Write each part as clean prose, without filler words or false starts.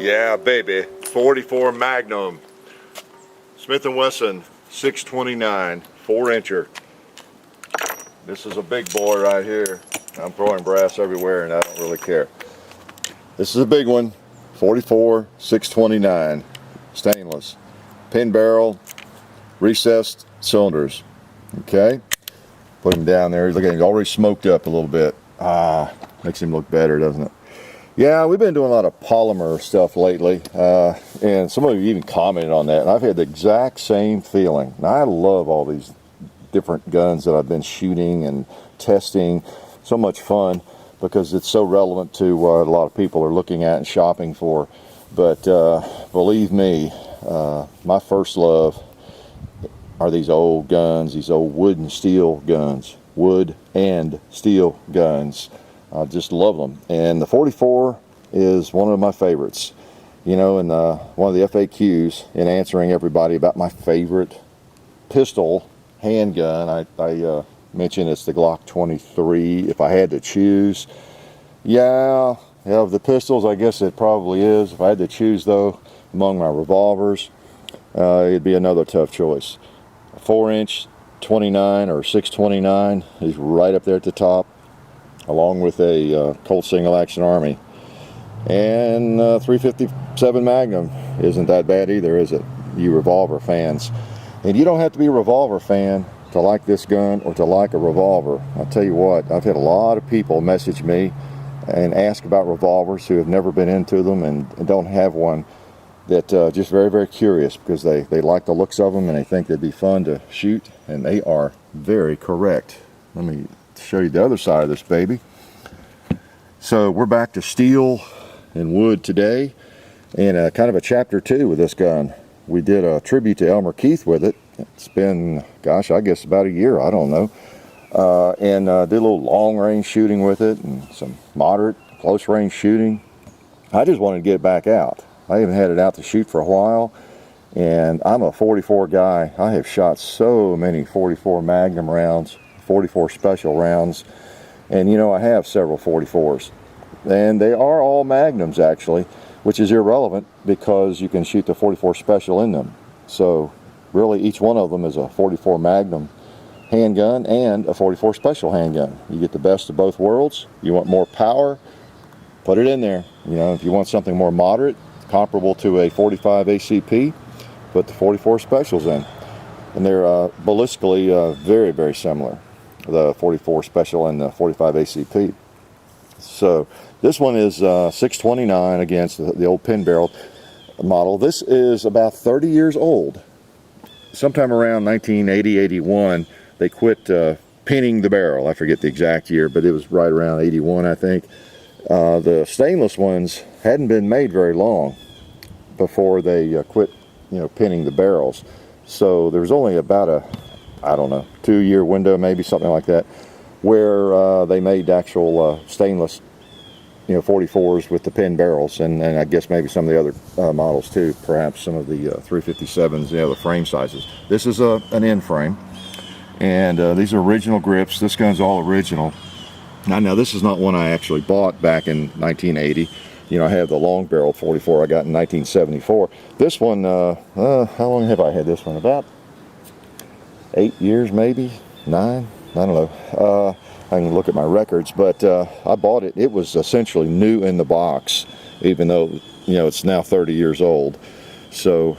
Yeah, baby. 44 Magnum. Smith & Wesson 629 4-incher. This is a big boy right here. I'm throwing brass everywhere and I don't really care. This is a big one. 44 629 stainless. Pin barrel, recessed cylinders. Okay. Put him down there. Look at him, he's already smoked up a little bit. Makes him look better, doesn't it? Yeah, we've been doing a lot of polymer stuff lately, and some of you even commented on that, and I've had the exact same feeling. Now, I love all these different guns that I've been shooting and testing. So much fun because it's so relevant to what a lot of people are looking at and shopping for. But believe me, my first love are these old guns, these old wood and steel guns. Wood and steel guns. I just love them. And the 44 is one of my favorites. You know, in one of the FAQs, in answering everybody about my favorite pistol handgun, I mentioned it's the Glock 23. If I had to choose, yeah, of the pistols, I guess it probably is. If I had to choose, though, among my revolvers, it'd be another tough choice. A 4-inch 29 or 629 is right up there at the top, along with a Colt Single Action Army. And 357 Magnum isn't that bad either, is it? You revolver fans. And you don't have to be a revolver fan to like this gun or to like a revolver. I'll tell you what, I've had a lot of people message me and ask about revolvers who have never been into them and don't have one, that just very, very curious because they like the looks of them and they think they'd be fun to shoot, and they are very correct. Let me show you the other side of this baby. So we're back to steel and wood today, and kind of a chapter 2 with this gun. We did a tribute to Elmer Keith with it. It's been, gosh, I guess about a year, I don't know. And did a little long range shooting with it and some moderate close range shooting. I just wanted to get it back out. I haven't had it out to shoot for a while, and I'm a 44 guy. I have shot so many 44 Magnum rounds, 44 special rounds, and you know, I have several 44s, and they are all Magnums actually, which is irrelevant because you can shoot the 44 special in them. So really each one of them is a 44 Magnum handgun and a 44 special handgun. You get the best of both worlds. You want more power, put it in there. You know, if you want something more moderate, comparable to a 45 ACP, put the 44 specials in. And they're ballistically very, very similar, the 44 special and the 45 ACP. So this one is 629 against the old pin barrel model. This is about 30 years old. Sometime around 1980, 81, they quit pinning the barrel. I forget the exact year, but it was right around 81, I think. The stainless ones hadn't been made very long before they quit, you know, pinning the barrels. So there was only about a, I don't know, 2-year window, maybe something like that, where they made actual stainless, you know, 44s with the pin barrels, and I guess maybe some of the other models too, perhaps some of the 357s, you know, the frame sizes. This is an end frame, and these are original grips. This gun's all original. Now this is not one I actually bought back in 1980. You know, I have the long barrel 44 I got in 1974. This one, how long have I had this one? About 8 years, maybe 9. I don't know. I can look at my records, but I bought it. It was essentially new in the box, even though, you know, it's now 30 years old. So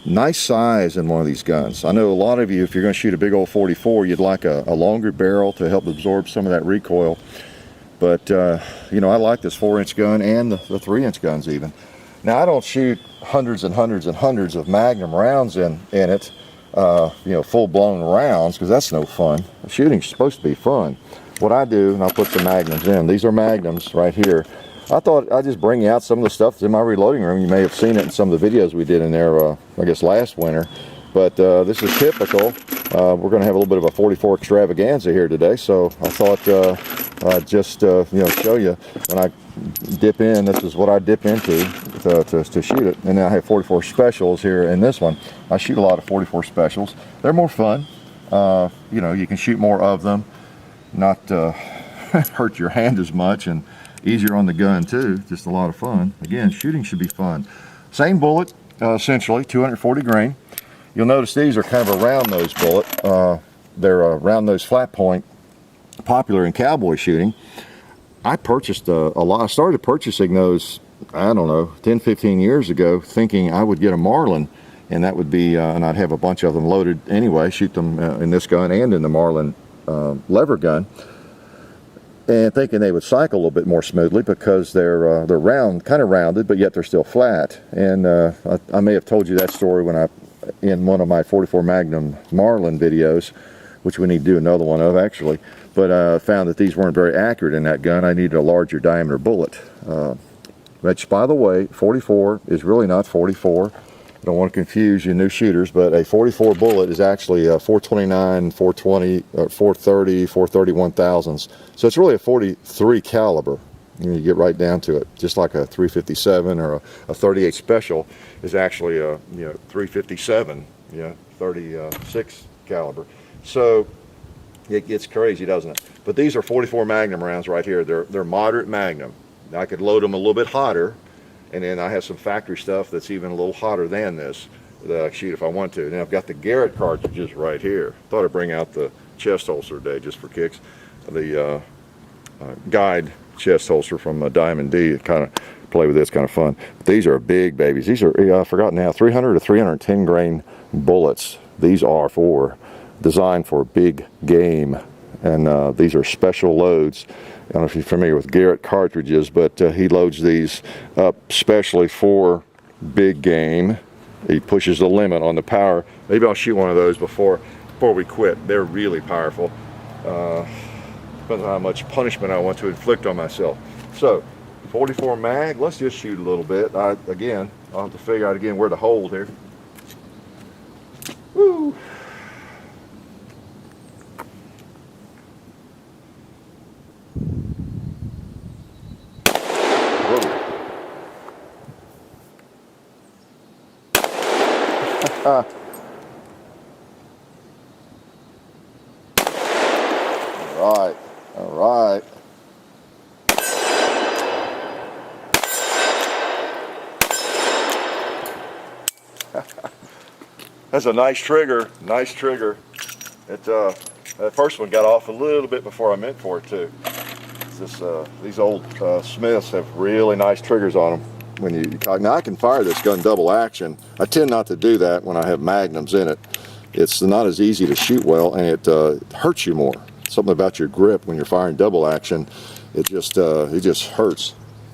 nice size in one of these guns. I know a lot of you, if you're going to shoot a big old 44, you'd like a longer barrel to help absorb some of that recoil. But, you know, I like this 4-inch gun and the 3-inch guns even. Now, I don't shoot hundreds and hundreds and hundreds of Magnum rounds in it, you know, full-blown rounds, because that's no fun. Shooting's supposed to be fun. What I do, and I'll put the Magnums in. These are Magnums right here. I thought I'd just bring out some of the stuff that's in my reloading room. You may have seen it in some of the videos we did in there, I guess, last winter. But this is typical. We're going to have a little bit of a 44 extravaganza here today, so I thought I'd just you know, show you when I dip in. This is what I dip into to shoot it. And then I have 44 specials here in this one. I shoot a lot of 44 specials. They're more fun. You know, you can shoot more of them. Not hurt your hand as much, and easier on the gun too. Just a lot of fun. Again, shooting should be fun. Same bullet, essentially 240 grain. You'll notice these are kind of a round nose bullet. They're a round nose flat point, popular in cowboy shooting. I purchased a lot. I started purchasing those, I don't know, 10, 15 years ago, thinking I would get a Marlin, and that would be, and I'd have a bunch of them loaded anyway, shoot them in this gun and in the Marlin lever gun, and thinking they would cycle a little bit more smoothly because they're round, kind of rounded, but yet they're still flat. And I may have told you that story when in one of my 44 Magnum Marlin videos, which we need to do another one of actually. But I found that these weren't very accurate in that gun. I needed a larger diameter bullet. Which, by the way, 44 is really not 44. I don't want to confuse you new shooters, but a 44 bullet is actually a 429, 420, 430, 431 thousandths. So it's really a 43 caliber. You get right down to it, just like a 357 or a 38 special is actually a 357, 36 caliber. So it gets crazy, doesn't it? But these are 44 Magnum rounds right here. They're moderate Magnum. Now I could load them a little bit hotter, and then I have some factory stuff that's even a little hotter than this that I shoot if I want to. Now I've got the Garrett cartridges right here. Thought I'd bring out the chest holster today just for kicks. The guide chest holster from Diamond D. Kind of play with this, kind of fun. But these are big babies. These are, I forgot now, 300 to 310 grain bullets. These are designed for big game, and these are special loads. I don't know if you're familiar with Garrett cartridges, but he loads these up specially for big game. He pushes the limit on the power. Maybe I'll shoot one of those before we quit. They're really powerful. Depends on how much punishment I want to inflict on myself. So 44 mag, let's just shoot a little bit. Again, I'll have to figure out again where to hold here. Woo! All right. That's a nice trigger, nice trigger. That first one got off a little bit before I meant for it to. These old Smiths have really nice triggers on them. When you cock. Now I can fire this gun double action. I tend not to do that when I have magnums in it. It's not as easy to shoot well, and it hurts you more. Something about your grip when you're firing double action, it just hurts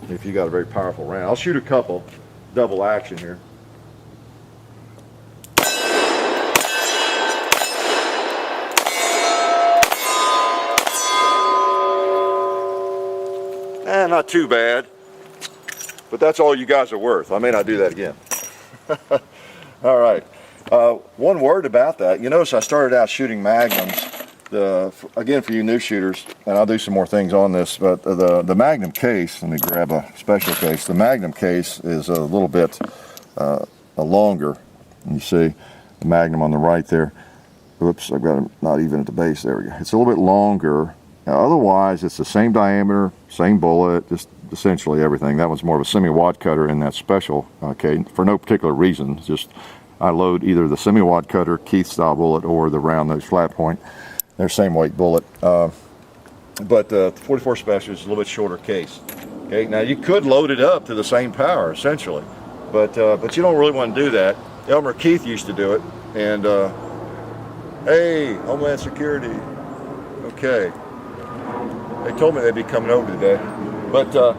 if you got a very powerful round. I'll shoot a couple double action here. Not too bad. But that's all you guys are worth. I may not do that again. All right. One word about that. You notice I started out shooting magnums. Again, for you new shooters, and I'll do some more things on this, but the Magnum case, let me grab a special case. The Magnum case is a little bit longer. You see the Magnum on the right there. Oops, I've got it not even at the base. There we go. It's a little bit longer. Now, otherwise, it's the same diameter, same bullet, just essentially everything. That one's more of a semi-wadcutter in that special case for no particular reason. Just I load either the semi-wadcutter Keith style bullet or the round nose flat point. They're same weight bullet. But the 44 special is a little bit shorter case. Okay, now you could load it up to the same power essentially, but you don't really want to do that. Elmer Keith used to do it, and hey, Homeland Security. Okay. They told me they'd be coming over today, but the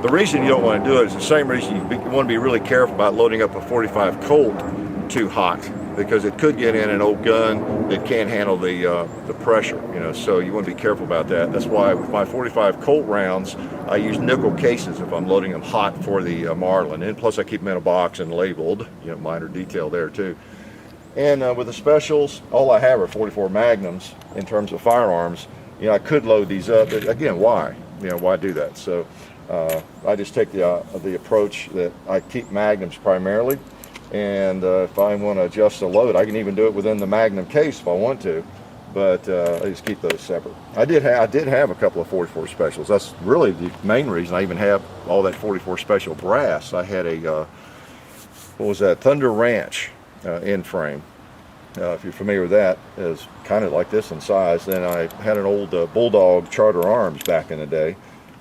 reason you don't want to do it is the same reason you want to be really careful about loading up a 45 Colt too hot, because it could get in an old gun that can't handle the pressure, so you want to be careful about that. That's why with my 45 Colt rounds, I use nickel cases if I'm loading them hot for the Marlin, and plus I keep them in a box and labeled, minor detail there too. And with the specials, all I have are 44 Magnums in terms of firearms. I could load these up, but again, why? Why do that? So I just take the approach that I keep Magnums primarily, and if I want to adjust the load, I can even do it within the Magnum case if I want to. but I just keep those separate. I did have a couple of 44 specials. That's really the main reason I even have all that 44 special brass. I had a what was that, Thunder Ranch end frame. If you're familiar with that, is kind of like this in size. Then I had an old Bulldog Charter Arms back in the day.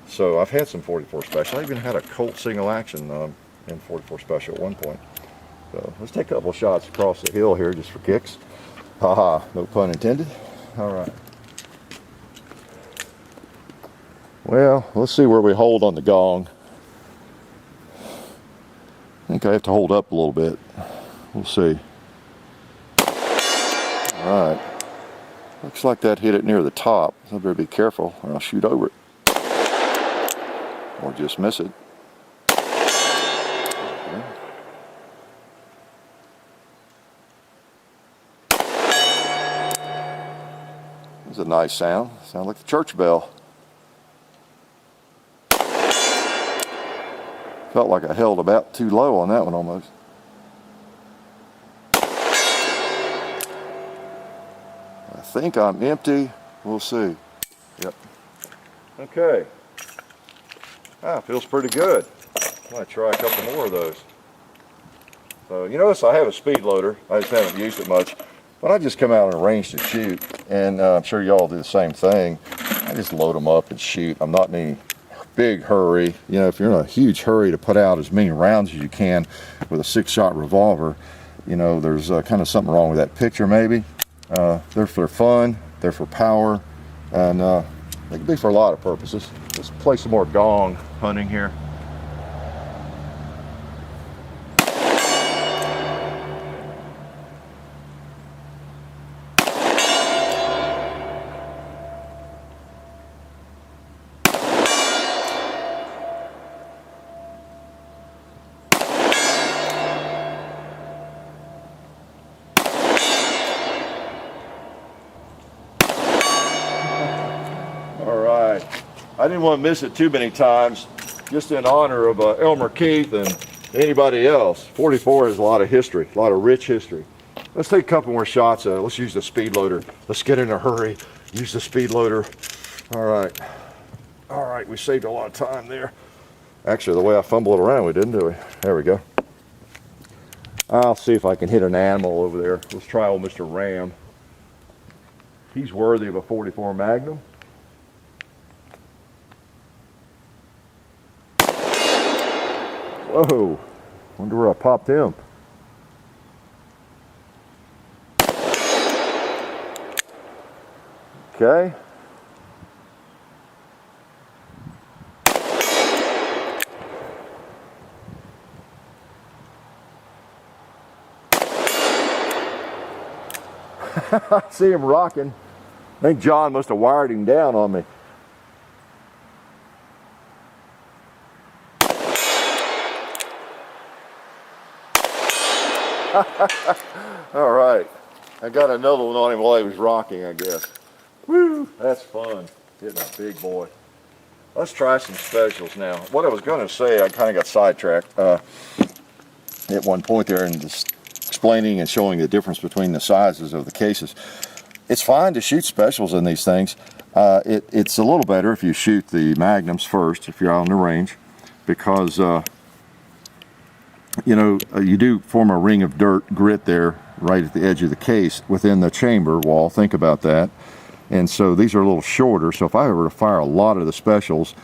So I've had some 44 special. I even had a Colt single action in 44 special at one point. So let's take a couple shots across the hill here just for kicks. Haha, no pun intended. All right. Well, let's see where we hold on the gong. I think I have to hold up a little bit. We'll see. All right. Looks like that hit it near the top. So I better be careful or I'll shoot over it. Or just miss it. Okay. It's a nice sound. Sounds like the church bell. Felt like I held about too low on that one almost. I think I'm empty. We'll see. Yep. Okay. Feels pretty good. I might try a couple more of those. So you notice I have a speed loader. I just haven't used it much. But I just come out on a range to shoot, and I'm sure y'all do the same thing. I just load them up and shoot. I'm not in any big hurry. You know, if you're in a huge hurry to put out as many rounds as you can with a 6-shot revolver, you know, there's kind of something wrong with that picture maybe. They're for fun, they're for power, and they can be for a lot of purposes. Let's play some more gong hunting here. I didn't want to miss it too many times, just in honor of Elmer Keith and anybody else. 44 has a lot of history, a lot of rich history. Let's take a couple more shots. Let's use the speed loader. Let's get in a hurry. Use the speed loader. All right. All right, we saved a lot of time there. Actually, the way I fumbled around, we didn't, do we? There we go. I'll see if I can hit an animal over there. Let's try old Mr. Ram. He's worthy of a 44 Magnum. Whoa, wonder where I popped him. Okay. I see him rocking. I think John must have wired him down on me. All right, I got another one on him while he was rocking, I guess. Woo, that's fun, hitting a big boy. Let's try some specials now. What I was going to say, I kind of got sidetracked at one point there and just explaining and showing the difference between the sizes of the cases. It's fine to shoot specials in these things. It's a little better if you shoot the Magnums first, if you're out on the range, because you know, you do form a ring of dirt grit there right at the edge of the case within the chamber wall. Think about that. And so these are a little shorter, so if I were to fire a lot of the specials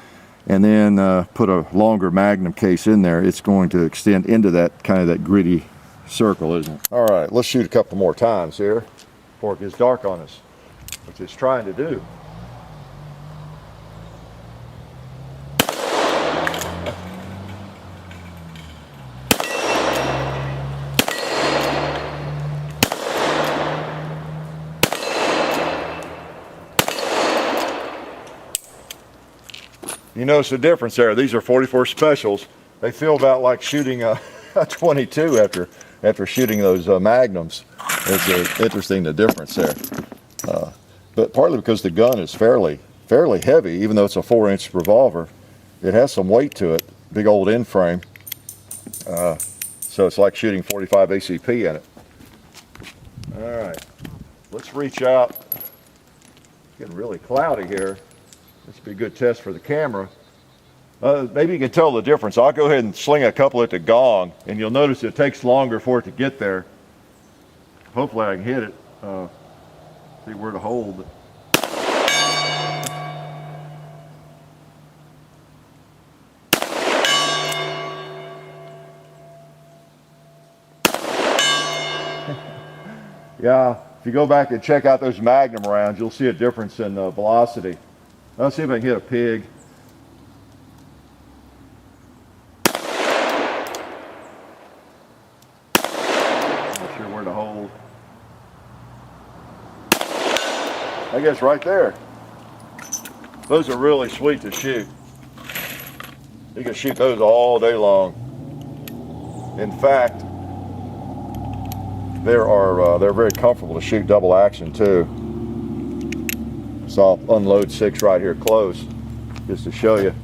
and then put a longer Magnum case in there, it's going to extend into that kind of that gritty circle, isn't it? All right, let's shoot a couple more times here before it gets dark on us, which it's trying to do. You notice the difference there. These are 44 specials. They feel about like shooting a 22 after shooting those Magnums. It's interesting, the difference there. But partly because the gun is fairly heavy, even though it's a 4-inch revolver. It has some weight to it, big old end frame. So it's like shooting 45 ACP in it. All right, let's reach out getting really cloudy here. This would be a good test for the camera. Maybe you can tell the difference. I'll go ahead and sling a couple at the gong, and you'll notice it takes longer for it to get there. Hopefully I can hit it. See where to hold. Yeah, if you go back and check out those Magnum rounds, you'll see a difference in velocity. Let's see if I can hit a pig. Not sure where to hold. I guess right there. Those are really sweet to shoot. You can shoot those all day long. In fact, they're very comfortable to shoot double action too. So I'll unload 6 right here close just to show you.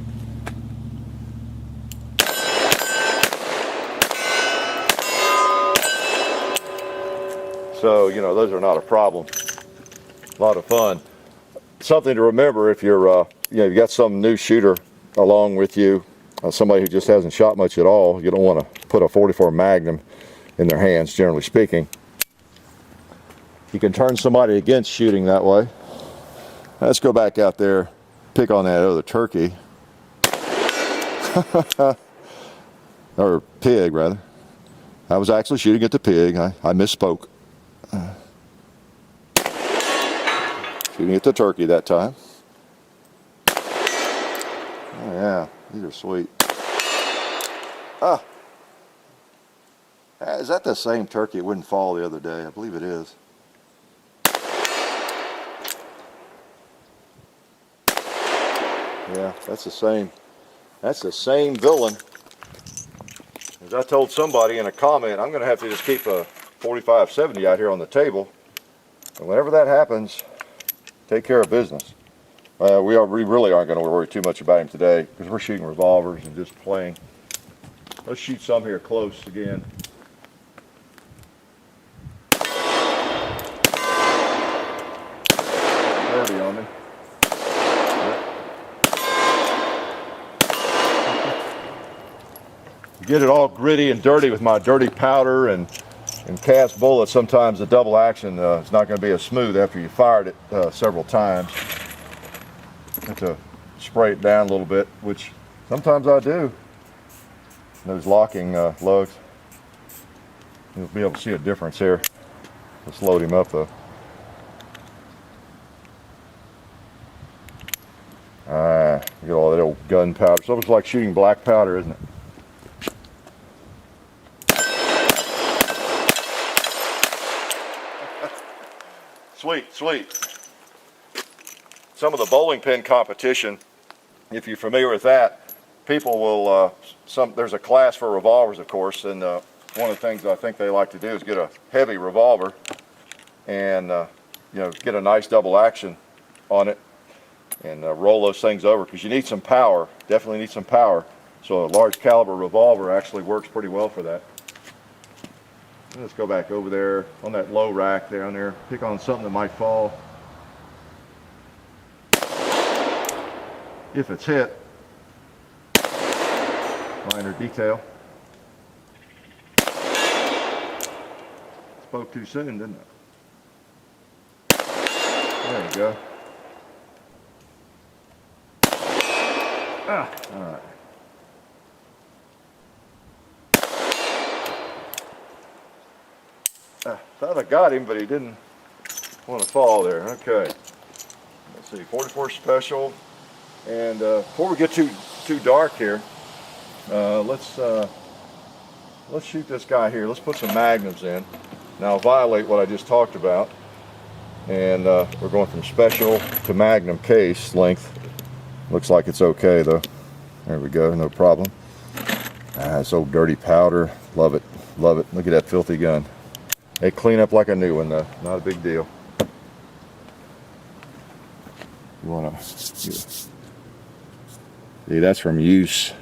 So, you know, those are not a problem. A lot of fun. Something to remember if you're, you got some new shooter along with you, somebody who just hasn't shot much at all. You don't want to put a 44 Magnum in their hands, generally speaking. You can turn somebody against shooting that way. Let's go back out there, pick on that other turkey. Or pig, rather. I was actually shooting at the pig. I misspoke. Shooting at the turkey that time. Oh yeah, these are sweet. Ah. Is that the same turkey? It wouldn't fall the other day. I believe it is. Yeah, that's the same. That's the same villain. As I told somebody in a comment, I'm going to have to just keep a 45-70 out here on the table. And whenever that happens, take care of business. We really aren't going to worry too much about him today because we're shooting revolvers and just playing. Let's shoot some here close again. Dirty on me. Get it all gritty and dirty with my dirty powder and cast bullets. Sometimes the double action is not going to be as smooth after you fired it several times. Have to spray it down a little bit, which sometimes I do. Those locking lugs. You'll be able to see a difference here. Let's load him up though. You get all that old gunpowder. It's almost like shooting black powder, isn't it? Sweet, sweet. Some of the bowling pin competition, if you're familiar with that, people will, there's a class for revolvers, of course, and one of the things I think they like to do is get a heavy revolver and, get a nice double action on it and roll those things over because you need some power, definitely need some power. So a large caliber revolver actually works pretty well for that. Let's go back over there on that low rack down there. Pick on something that might fall. If it's hit. Minor detail. Spoke too soon, didn't it? There you go. Ah, all right. Thought I got him, but he didn't want to fall there. Okay. Let's see, 44 special. And before we get too dark here, let's shoot this guy here. Let's put some magnums in. Now I'll violate what I just talked about. And we're going from special to magnum case length. Looks like it's okay though. There we go, no problem. This old dirty powder. Love it, love it. Look at that filthy gun. They clean up like a new one though, not a big deal. You wanna, see, that's from use.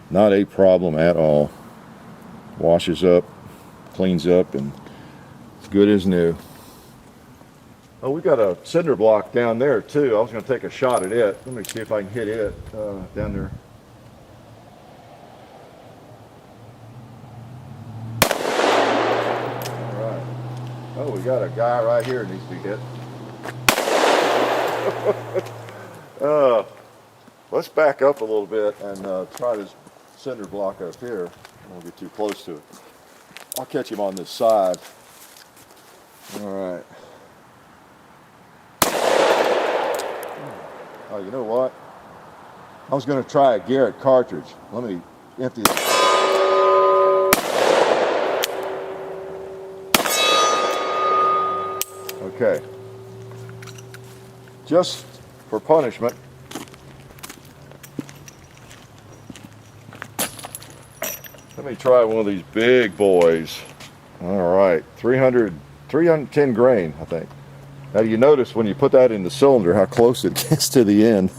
Not a problem at all. Washes up, cleans up, and it's good as new. Oh, we got a cinder block down there too. I was going to take a shot at it. Let me see if I can hit it down there. All right. Oh, we got a guy right here that needs to be hit. Let's back up a little bit and try this cinder block up here. I won't get too close to it. I'll catch him on this side. All right. Oh, you know what? I was going to try a Garrett cartridge. Let me empty this. Okay. Just for punishment, let me try one of these big boys. All right, 310 grain, I think. Now you notice when you put that in the cylinder how close it gets to the end.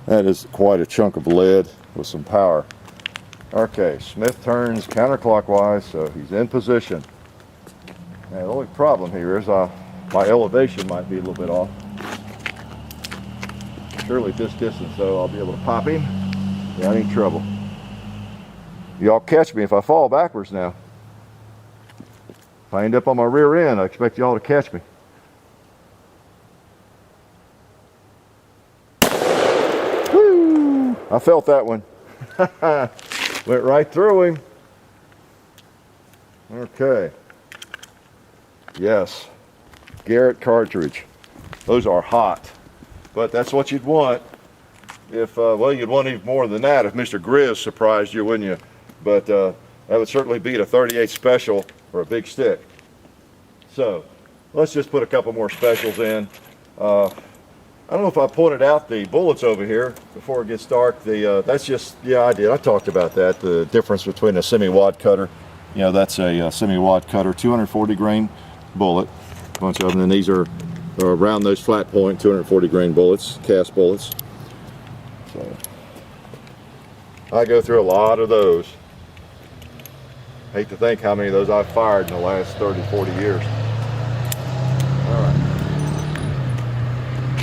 That is quite a chunk of lead with some power. Okay, Smith turns counterclockwise, so he's in position. Now the only problem here is my elevation might be a little bit off. Surely at this distance though, I'll be able to pop him. That ain't trouble. Y'all catch me if I fall backwards now. If I end up on my rear end, I expect y'all to catch me. Woo! I felt that one. Went right through him. Okay. Yes. Garrett cartridge. Those are hot. But that's what you'd want. If, well, you'd want even more than that if Mr. Grizz surprised you, wouldn't you? But that would certainly beat a 38 special or a big stick. So let's just put a couple more specials in. I don't know if I pointed out the bullets over here before it gets dark. That's just, yeah, I did. I talked about that. The difference between a semi-wadcutter. You know, that's a semi-wadcutter, 240 grain bullet. A bunch of them. And these are around those flat point 240 grain bullets, cast bullets. So I go through a lot of those. Hate to think how many of those I've fired in the last 30, 40 years. All right.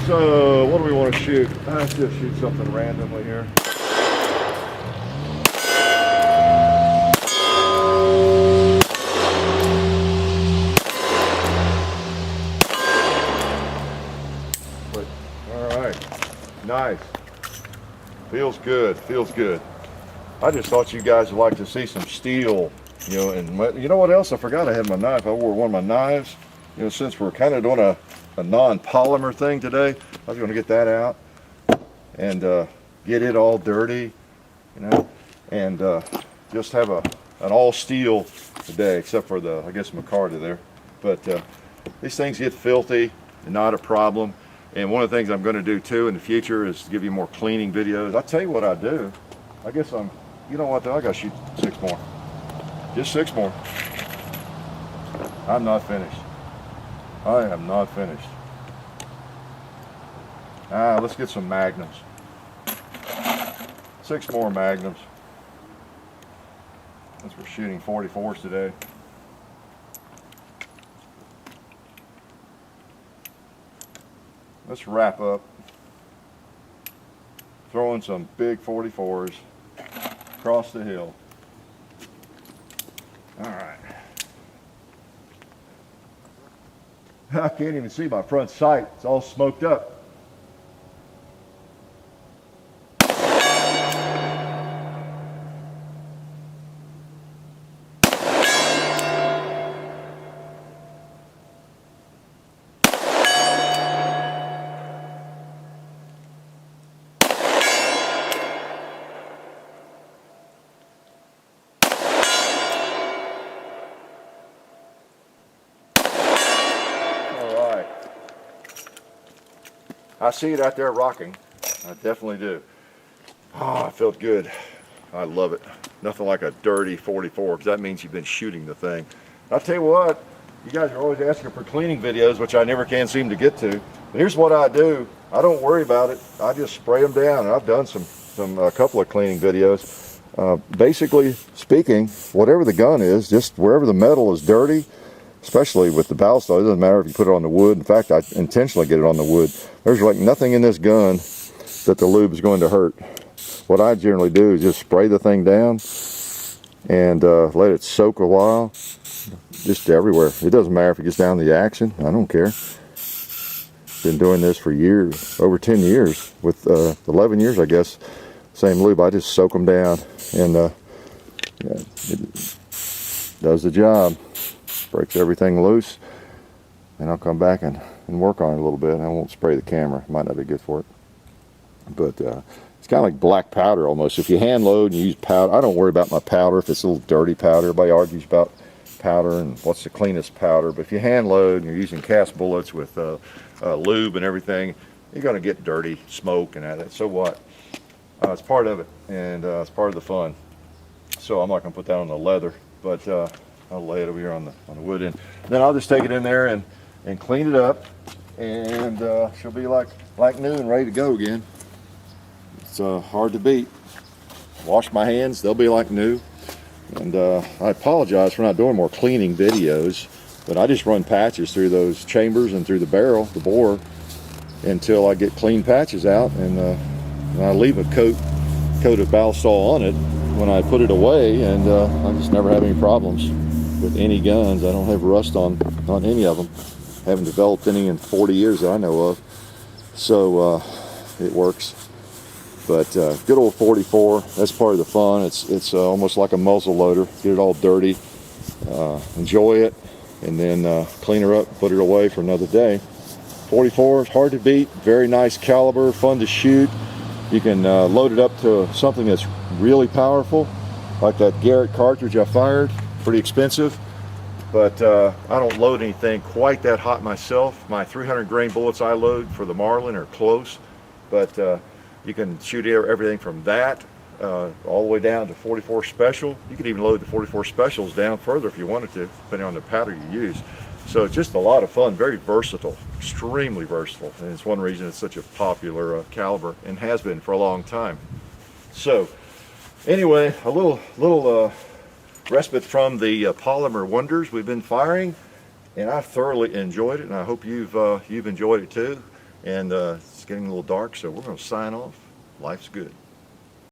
So what do we want to shoot? Let's just shoot something randomly here. All right. Nice. Feels good. Feels good. I just thought you guys would like to see some steel. You know, and you know what else? I forgot I had my knife. I wore one of my knives. You know, since we're kind of doing a non-polymer thing today, I was going to get that out and get it all dirty, you know, and just have an all steel today, except for the, I guess, micarta there. But these things get filthy, not a problem. And one of the things I'm going to do too in the future is give you more cleaning videos. I'll tell you what I do. I guess you know what though? I got to shoot 6 more. Just 6 more. I'm not finished. I am not finished. Let's get some Magnums. 6 more Magnums. Since we're shooting 44s today. Let's wrap up. Throwing some big 44s across the hill. All right. I can't even see my front sight. It's all smoked up. I see it out there rocking. I definitely do. Oh, it felt good. I love it. Nothing like a dirty 44, because that means you've been shooting the thing. I'll tell you what, you guys are always asking for cleaning videos, which I never can seem to get to. But here's what I do. I don't worry about it. I just spray them down. I've done a couple of cleaning videos. Basically speaking, whatever the gun is, just wherever the metal is dirty, especially with the ballast. It doesn't matter if you put it on the wood. In fact, I intentionally get it on the wood. There's like nothing in this gun that the lube is going to hurt. What I generally do is just spray the thing down and let it soak a while, just everywhere. It doesn't matter if it gets down to the action. I don't care. Been doing this for years, over 10 years, with 11 years, I guess. Same lube. I just soak them down, and yeah, it does the job. Breaks everything loose, and I'll come back and work on it a little bit. I won't spray the camera. It might not be good for it, but it's kind of like black powder almost. If you hand load and you use powder, I don't worry about my powder if it's a little dirty powder. Everybody argues about powder and what's the cleanest powder, but if you hand load and you're using cast bullets with lube and everything, you're going to get dirty, smoke and that. So what? It's part of it, and it's part of the fun. So I'm not going to put that on the leather, but I'll lay it over here on the wood end. Then I'll just take it in there and clean it up, and she'll be like new and ready to go again. It's hard to beat. Wash my hands, they'll be like new. And I apologize for not doing more cleaning videos, but I just run patches through those chambers and through the barrel, the bore, until I get clean patches out, and I leave a coat of Balisol on it when I put it away, and I just never have any problems with any guns. I don't have rust on any of them. Haven't developed any in 40 years that I know of, so it works. But good old 44, that's part of the fun. It's almost like a muzzle loader. Get it all dirty, enjoy it, and then clean her up, put it away for another day. 44 is hard to beat, very nice caliber, fun to shoot. You can load it up to something that's really powerful, like that Garrett cartridge I fired. Pretty expensive, but I don't load anything quite that hot myself. My 300 grain bullets I load for the Marlin are close, but you can shoot everything from that all the way down to 44 special. You could even load the 44 specials down further if you wanted to, depending on the powder you use. So it's just a lot of fun, very versatile, extremely versatile, and it's one reason it's such a popular caliber, and has been for a long time. So anyway, a little respite from the polymer wonders we've been firing, and I thoroughly enjoyed it, and I hope you've enjoyed it too. And it's getting a little dark, so we're going to sign off. Life's good.